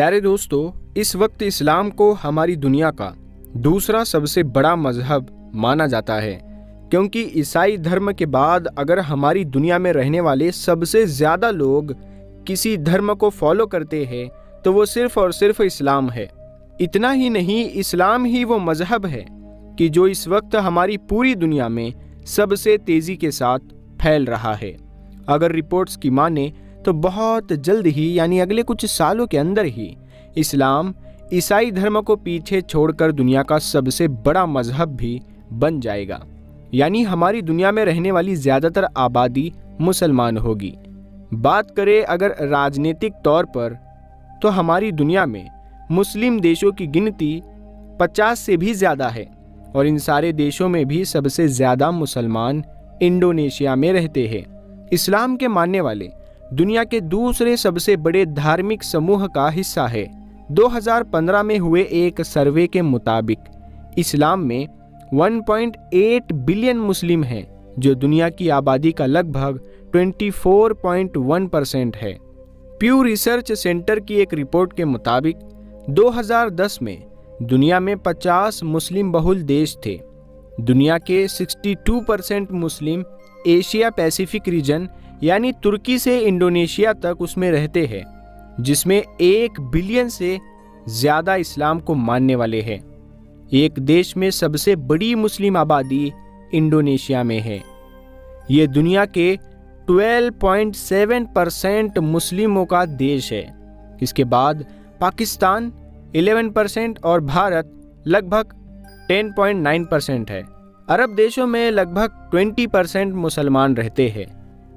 प्यारे दोस्तों, इस वक्त इस्लाम को हमारी दुनिया का दूसरा सबसे बड़ा मजहब माना जाता है, क्योंकि ईसाई धर्म के बाद अगर हमारी दुनिया में रहने वाले सबसे ज़्यादा लोग किसी धर्म को फॉलो करते हैं तो वो सिर्फ़ और सिर्फ इस्लाम है। इतना ही नहीं, इस्लाम ही वो मजहब है कि जो इस वक्त हमारी पूरी दुनिया में सबसे तेज़ी के साथ फैल रहा है। अगर रिपोर्ट्स की माने तो बहुत जल्द ही यानी अगले कुछ सालों के अंदर ही इस्लाम ईसाई धर्म को पीछे छोड़कर दुनिया का सबसे बड़ा मजहब भी बन जाएगा। यानी हमारी दुनिया में रहने वाली ज़्यादातर आबादी मुसलमान होगी। बात करें अगर राजनीतिक तौर पर तो हमारी दुनिया में मुस्लिम देशों की गिनती 50 से भी ज़्यादा है और इन सारे देशों में भी सबसे ज़्यादा मुसलमान इंडोनेशिया में रहते हैं। इस्लाम के मानने वाले दुनिया के दूसरे सबसे बड़े धार्मिक समूह का हिस्सा है। 2015 में हुए एक सर्वे के मुताबिक इस्लाम में 1.8 बिलियन मुस्लिम हैं, जो दुनिया की आबादी का लगभग 24.1% है। प्यू रिसर्च सेंटर की एक रिपोर्ट के मुताबिक 2010 में दुनिया में 50 मुस्लिम बहुल देश थे। दुनिया के 62% मुस्लिम एशिया पैसिफिक रीजन यानी तुर्की से इंडोनेशिया तक उसमें रहते हैं, जिसमें 1 बिलियन से ज़्यादा इस्लाम को मानने वाले हैं। एक देश में सबसे बड़ी मुस्लिम आबादी इंडोनेशिया में है। ये दुनिया के 12.7% मुस्लिमों का देश है। इसके बाद पाकिस्तान 11% और भारत लगभग 10.9% है। अरब देशों में लगभग 20% मुसलमान रहते हैं।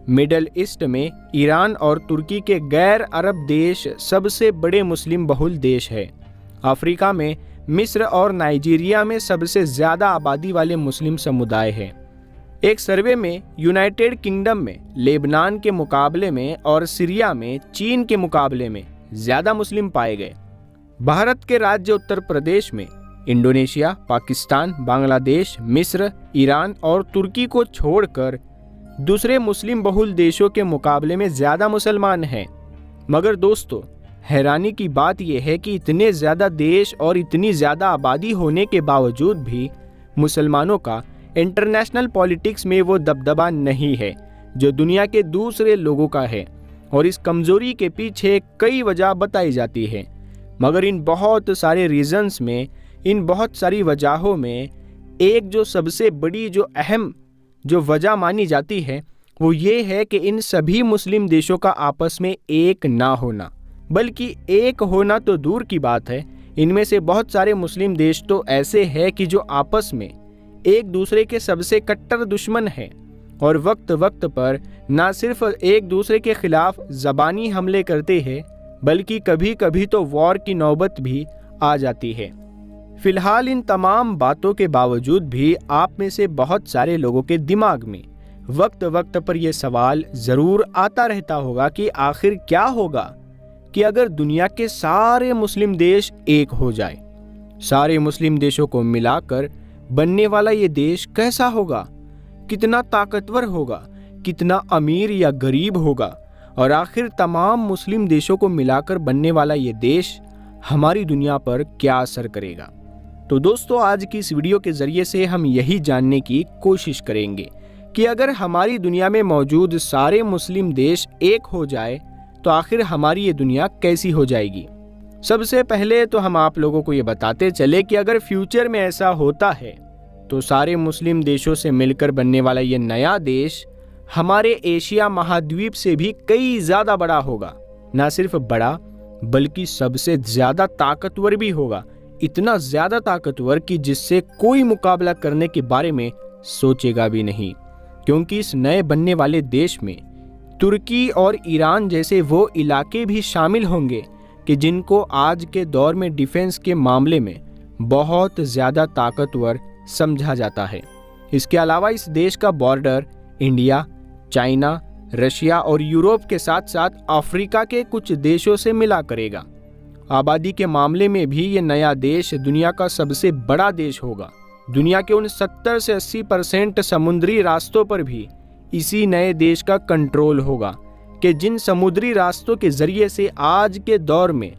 मिडल ईस्ट में ईरान और तुर्की के गैर अरब देश सबसे बड़े मुस्लिम बहुल देश है। अफ्रीका में मिस्र और नाइजीरिया में सबसे ज़्यादा आबादी वाले मुस्लिम समुदाय हैं। एक सर्वे में यूनाइटेड किंगडम में लेबनान के मुकाबले में और सीरिया में चीन के मुकाबले में ज़्यादा मुस्लिम पाए गए। भारत के राज्य उत्तर प्रदेश में इंडोनेशिया, पाकिस्तान, बांग्लादेश, मिस्र, ईरान और तुर्की को छोड़कर दूसरे मुस्लिम बहुल देशों के मुकाबले में ज़्यादा मुसलमान हैं। मगर दोस्तों, हैरानी की बात यह है कि इतने ज़्यादा देश और इतनी ज़्यादा आबादी होने के बावजूद भी मुसलमानों का इंटरनेशनल पॉलिटिक्स में वो दबदबा नहीं है जो दुनिया के दूसरे लोगों का है। और इस कमज़ोरी के पीछे कई वजह बताई जाती है, मगर इन बहुत सारे रीज़न्स में, इन बहुत सारी वजहों में एक जो सबसे बड़ी जो अहम जो वजह मानी जाती है वो ये है कि इन सभी मुस्लिम देशों का आपस में एक ना होना, बल्कि एक होना तो दूर की बात है, इनमें से बहुत सारे मुस्लिम देश तो ऐसे हैं कि जो आपस में एक दूसरे के सबसे कट्टर दुश्मन हैं और वक्त वक्त पर ना सिर्फ एक दूसरे के खिलाफ ज़बानी हमले करते हैं, बल्कि कभी कभी तो वॉर की नौबत भी आ जाती है। फिलहाल इन तमाम बातों के बावजूद भी आप में से बहुत सारे लोगों के दिमाग में वक्त वक्त पर यह सवाल ज़रूर आता रहता होगा कि आखिर क्या होगा कि अगर दुनिया के सारे मुस्लिम देश एक हो जाए। सारे मुस्लिम देशों को मिलाकर बनने वाला ये देश कैसा होगा, कितना ताकतवर होगा, कितना अमीर या गरीब होगा, और आखिर तमाम मुस्लिम देशों को मिलाकर बनने वाला ये देश हमारी दुनिया पर क्या असर करेगा। तो दोस्तों, आज की इस वीडियो के ज़रिए से हम यही जानने की कोशिश करेंगे कि अगर हमारी दुनिया में मौजूद सारे मुस्लिम देश एक हो जाए तो आखिर हमारी ये दुनिया कैसी हो जाएगी। सबसे पहले तो हम आप लोगों को ये बताते चले कि अगर फ्यूचर में ऐसा होता है तो सारे मुस्लिम देशों से मिलकर बनने वाला ये नया देश हमारे एशिया महाद्वीप से भी कई ज़्यादा बड़ा होगा। ना सिर्फ बड़ा बल्कि सबसे ज़्यादा ताकतवर भी होगा। इतना ज़्यादा ताकतवर कि जिससे कोई मुकाबला करने के बारे में सोचेगा भी नहीं, क्योंकि इस नए बनने वाले देश में तुर्की और ईरान जैसे वो इलाके भी शामिल होंगे कि जिनको आज के दौर में डिफेंस के मामले में बहुत ज़्यादा ताकतवर समझा जाता है। इसके अलावा इस देश का बॉर्डर इंडिया, चाइना, रशिया और यूरोप के साथ साथ अफ्रीका के कुछ देशों से मिला करेगा। आबादी के मामले में भी ये नया देश दुनिया का सबसे बड़ा देश होगा। दुनिया के उन 70 से 80% समुद्री रास्तों पर भी इसी नए देश का कंट्रोल होगा कि जिन समुद्री रास्तों के जरिए से आज के दौर में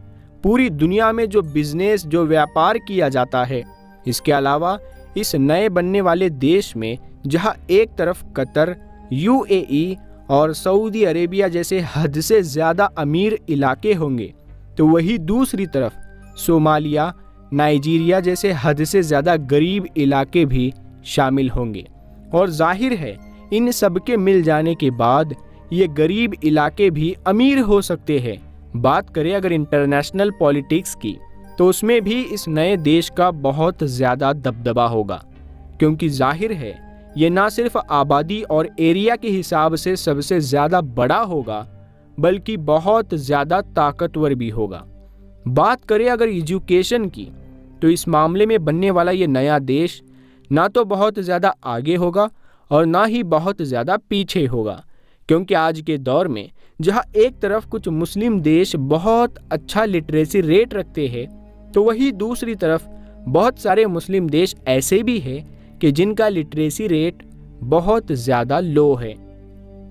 पूरी दुनिया में जो बिजनेस, जो व्यापार किया जाता है। इसके अलावा इस नए बनने वाले देश में जहां एक तरफ कतर, यूएई और सऊदी अरेबिया जैसे हद से ज़्यादा अमीर इलाके होंगे, तो वही दूसरी तरफ सोमालिया, नाइजीरिया जैसे हद से ज़्यादा गरीब इलाके भी शामिल होंगे। और जाहिर है इन सब के मिल जाने के बाद ये गरीब इलाके भी अमीर हो सकते हैं। बात करें अगर इंटरनेशनल पॉलिटिक्स की, तो उसमें भी इस नए देश का बहुत ज़्यादा दबदबा होगा, क्योंकि जाहिर है ये ना सिर्फ आबादी और एरिया के हिसाब से सबसे ज़्यादा बड़ा होगा, बल्कि बहुत ज़्यादा ताकतवर भी होगा। बात करें अगर एजुकेशन की, तो इस मामले में बनने वाला ये नया देश ना तो बहुत ज़्यादा आगे होगा और ना ही बहुत ज़्यादा पीछे होगा, क्योंकि आज के दौर में जहां एक तरफ कुछ मुस्लिम देश बहुत अच्छा लिटरेसी रेट रखते हैं, तो वही दूसरी तरफ बहुत सारे मुस्लिम देश ऐसे भी हैं कि जिनका लिटरेसी रेट बहुत ज़्यादा लो है,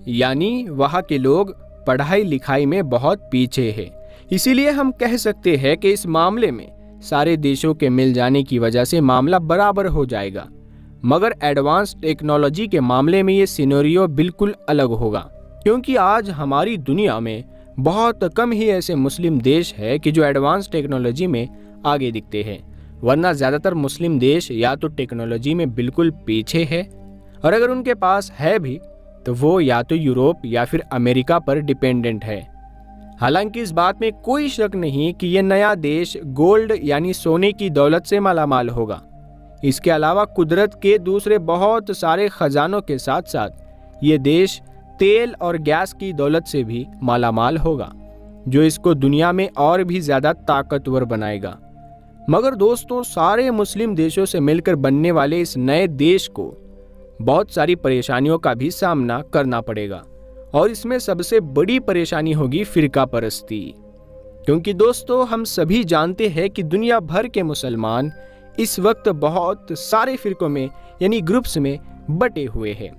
यानी वहाँ के लोग पढ़ाई लिखाई में बहुत पीछे हैं। इसीलिए हम कह सकते हैं कि इस मामले में सारे देशों के मिल जाने की वजह से मामला बराबर हो जाएगा। मगर एडवांस टेक्नोलॉजी के मामले में ये सिनेरियो बिल्कुल अलग होगा, क्योंकि आज हमारी दुनिया में बहुत कम ही ऐसे मुस्लिम देश है कि जो एडवांस टेक्नोलॉजी में आगे दिखते हैं, वरना ज़्यादातर मुस्लिम देश या तो टेक्नोलॉजी में बिल्कुल पीछे है, और अगर उनके पास है भी तो वो या तो यूरोप या फिर अमेरिका पर डिपेंडेंट है। हालांकि इस बात में कोई शक नहीं कि यह नया देश गोल्ड यानी सोने की दौलत से मालामाल होगा। इसके अलावा कुदरत के दूसरे बहुत सारे खजानों के साथ साथ ये देश तेल और गैस की दौलत से भी मालामाल होगा, जो इसको दुनिया में और भी ज़्यादा ताकतवर बनाएगा। मगर दोस्तों, सारे मुस्लिम देशों से मिलकर बनने वाले इस नए देश को बहुत सारी परेशानियों का भी सामना करना पड़ेगा, और इसमें सबसे बड़ी परेशानी होगी फिरका परस्ती। क्योंकि दोस्तों, हम सभी जानते हैं कि दुनिया भर के मुसलमान इस वक्त बहुत सारे फिरकों में यानी ग्रुप्स में बटे हुए हैं।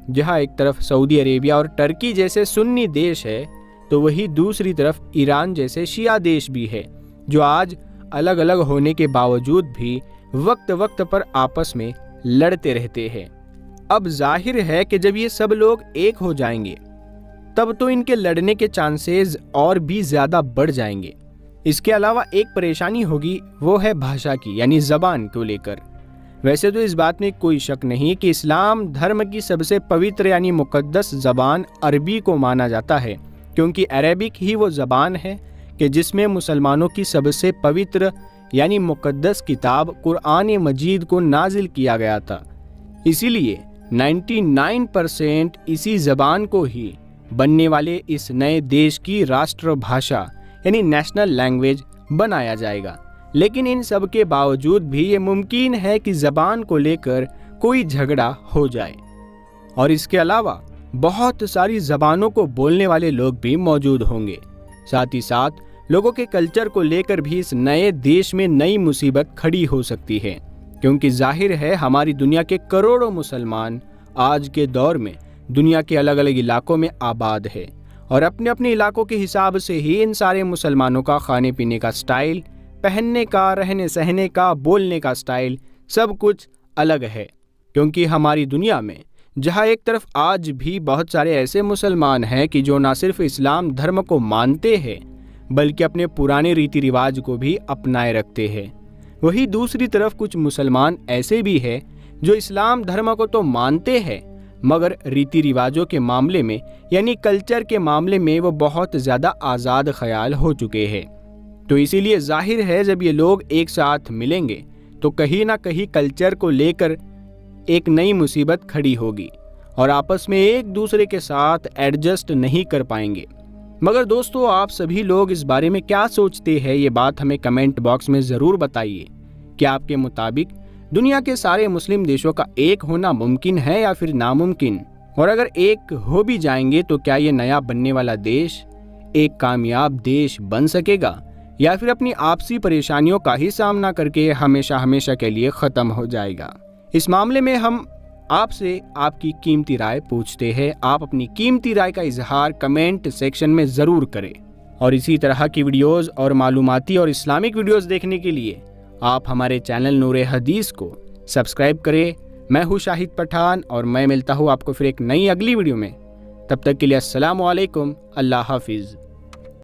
जहां एक तरफ सऊदी अरेबिया और टर्की जैसे सुन्नी देश है, तो वही दूसरी तरफ ईरान जैसे शिया देश भी है, जो आज अलग अलग होने के बावजूद भी वक्त वक्त पर आपस में लड़ते रहते हैं। अब जाहिर है कि जब ये सब लोग एक हो जाएंगे, तब तो इनके लड़ने के चांसेस और भी ज़्यादा बढ़ जाएंगे। इसके अलावा एक परेशानी होगी, वो है भाषा की, यानी ज़बान को लेकर। वैसे तो इस बात में कोई शक नहीं कि इस्लाम धर्म की सबसे पवित्र यानी मुक़द्दस ज़बान अरबी को माना जाता है, क्योंकि अरबिक ही वो ज़बान है कि जिसमें मुसलमानों की सबसे पवित्र यानी मुक़द्दस किताब कुरान मजीद को नाजिल किया गया था। इसीलिए 99% इसी ज़बान को ही बनने वाले इस नए देश की राष्ट्रभाषा यानी नेशनल लैंग्वेज बनाया जाएगा। लेकिन इन सब के बावजूद भी ये मुमकिन है कि ज़बान को लेकर कोई झगड़ा हो जाए, और इसके अलावा बहुत सारी ज़बानों को बोलने वाले लोग भी मौजूद होंगे। साथ ही साथ लोगों के कल्चर को लेकर भी इस नए देश में नई मुसीबत खड़ी हो सकती है, क्योंकि जाहिर है हमारी दुनिया के करोड़ों मुसलमान आज के दौर में दुनिया के अलग अलग इलाकों में आबाद है, और अपने अपने इलाकों के हिसाब से ही इन सारे मुसलमानों का खाने पीने का स्टाइल, पहनने का, रहने सहने का, बोलने का स्टाइल सब कुछ अलग है। क्योंकि हमारी दुनिया में जहाँ एक तरफ आज भी बहुत सारे ऐसे मुसलमान हैं कि जो ना सिर्फ इस्लाम धर्म को मानते हैं, बल्कि अपने पुराने रीति रिवाज को भी अपनाए रखते हैं, वही दूसरी तरफ कुछ मुसलमान ऐसे भी हैं जो इस्लाम धर्म को तो मानते हैं, मगर रीति रिवाजों के मामले में यानी कल्चर के मामले में वो बहुत ज़्यादा आज़ाद ख्याल हो चुके हैं। तो इसीलिए जाहिर है जब ये लोग एक साथ मिलेंगे तो कहीं ना कहीं कल्चर को लेकर एक नई मुसीबत खड़ी होगी, और आपस में एक दूसरे के साथ एडजस्ट नहीं कर पाएंगे। मगर दोस्तों, आप सभी लोग इस बारे में क्या सोचते हैं, ये बात हमें कमेंट बॉक्स में ज़रूर बताइए। क्या आपके मुताबिक दुनिया के सारे मुस्लिम देशों का एक होना मुमकिन है या फिर नामुमकिन? और अगर एक हो भी जाएंगे तो क्या ये नया बनने वाला देश एक कामयाब देश बन सकेगा, या फिर अपनी आपसी परेशानियों का ही सामना करके हमेशा हमेशा के लिए ख़त्म हो जाएगा? इस मामले में हम आपसे आपकी कीमती राय पूछते हैं। आप अपनी कीमती राय का इजहार कमेंट सेक्शन में ज़रूर करें। और इसी तरह की वीडियोस और मालूमाती और इस्लामिक वीडियोस देखने के लिए आप हमारे चैनल नूरे हदीस को सब्सक्राइब करें। मैं हूँ शाहिद पठान और मैं मिलता हूँ आपको फिर एक नई अगली वीडियो में। तब तक के लिए अस्सलामु अलैकुम, अल्लाह हाफिज़।